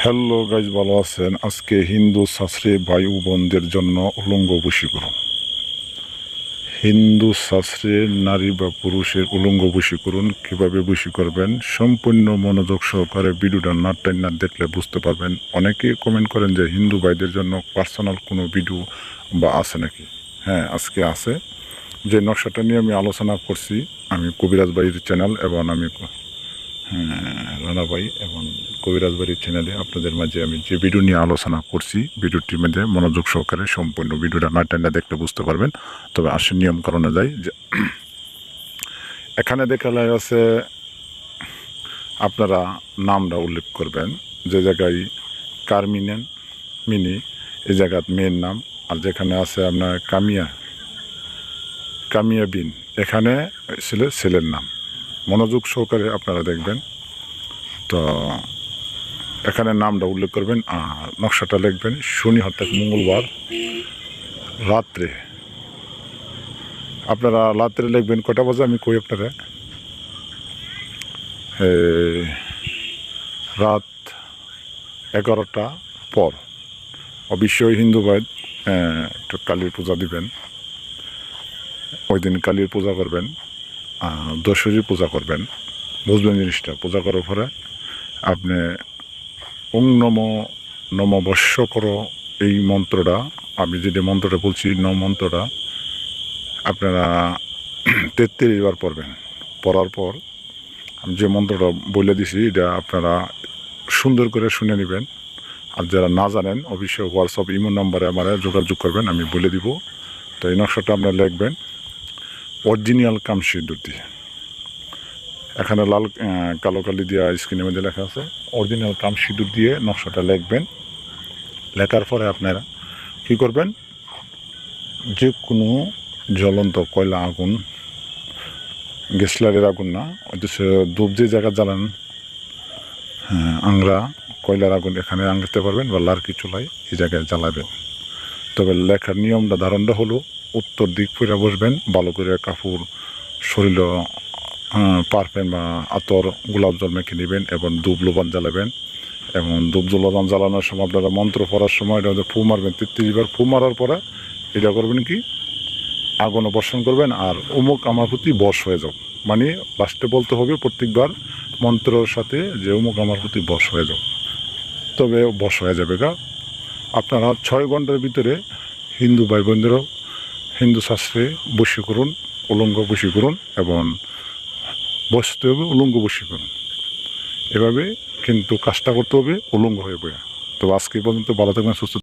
Hello guys, ভালো আছেন? আজকে হিন্দু শাস্ত্রে ভাই ও বোনদের জন্য উলঙ্গ বশীকরণ। হিন্দু শাস্ত্রে নারী বা পুরুষের উলঙ্গ বশীকরণ কীভাবে বশী করবেন, সম্পূর্ণ মনোযোগ সহকারে ভিডিওটা না টাইনা দেখলে বুঝতে পারবেন। অনেকে কমেন্ট করেন যে হিন্দু ভাইদের জন্য পার্সোনাল কোনো ভিডিও বা আছে নাকি। হ্যাঁ, আজকে আছে। যে নকশাটা নিয়ে আমি আলোচনা করছি, আমি কবিরাজ ভাইয়ের চ্যানেল এবং আমি রানা ভাই এবং কবিরাজ বাড়ির চ্যানেলে আপনাদের মাঝে আমি যে ভিডিও নিয়ে আলোচনা করছি, ভিডিওটির মধ্যে মনোযোগ সহকারে সম্পূর্ণ ভিডিওটা না টাইনা দেখলে বুঝতে পারবেন। তবে আসে নিয়ম কারণে যাই যে এখানে দেখা আছে আপনারা নামটা উল্লেখ করবেন। যে জায়গায় কারমিনেন মিনি, এই জায়গার মেয়ের নাম। আর যেখানে আছে আপনার কামিয়া বিন, এখানে ছেলের নাম। মনোযোগ সহকারে আপনারা দেখবেন। তো এখানে নামটা উল্লেখ করবেন আর নকশাটা লিখবেন। শনি অর্থাৎ মঙ্গলবার রাত্রে, আপনারা রাত্রে লিখবেন কটা বাজে আমি কই আপনারা, রাত 11টা পর। অবশ্যই হিন্দু ভাই একটু কালীর পূজা দিবেন। ওই দিন কালীর পূজা করবেন, দশরী পূজা করবেন। বুঝবেন জিনিসটা? পূজা করার পরে আপনি ওং নম বর্ষ করো, এই মন্ত্রটা, আমি যেটা মন্ত্রটা বলছি মন্ত্রটা আপনারা 33 বার পড়বেন। পড়ার পর আমি যে মন্ত্রটা বলে দিছি এটা আপনারা সুন্দর করে শুনে নেবেন। আর যারা না জানেন অবশ্যই হোয়াটসঅ্যাপ ইমো নাম্বারে আমার যোগাযোগ করবেন, আমি বলে দিব। তো এই নকশাটা আপনারা লিখবেন অরিজিনাল কাম সিঁদুর দিয়ে। এখানে লাল কালো কালি দিয়ে স্ক্রিনের মধ্যে লেখা আছে অরিজিনাল কাম সিঁদুর দিয়ে নকশাটা লিখবেন। লেখার পরে আপনারা কী করবেন, যে কোনো জ্বলন্ত কয়লা, আগুন, গ্যাসলারের আগুন না, অথচ ধূপ যে জায়গা জ্বালান, আংরা কয়লার আগুন এখানে আংতে পারবেন, বা লার্কি চুলাই এই জায়গায় জ্বালাবেন। তবে লেখার নিয়মটা ধারণটা হলো উত্তর দিক ফিরে বসবেন, ভালো করে কাপড় শরীর পারফেন বা আতর গোলাপ জল মেখে নেবেন এবং ধূপ লোবান জ্বালাবেন। এবং ধূপ লোবান জ্বালানোর সময় আপনারা মন্ত্র পড়ার সময় এটা ফু মারবেন 33 বার। ফু মারার পরে এটা করবেন কি, আগুন বর্ষণ করবেন আর অমুক আমার প্রতি বশ হয়ে যাও, মানে লাস্টে বলতে হবে প্রত্যেকবার মন্ত্রের সাথে যে অমুক আমার প্রতি বশ হয়ে যাও। তবে বশ হয়ে যাবে গা। আপনারা 6 ঘন্টার ভিতরে হিন্দু ভাই বোনদেরও হিন্দু শাস্ত্রে বশীকরণ, উলঙ্গ বশীকরণ এবং বসতে হবে উলঙ্গ বশীকরণ। এভাবে কিন্তু কাজটা করতে হবে উলঙ্গ হয়ে বয়া। তো আজকে পর্যন্ত ভালো থাকবেন, সুস্থ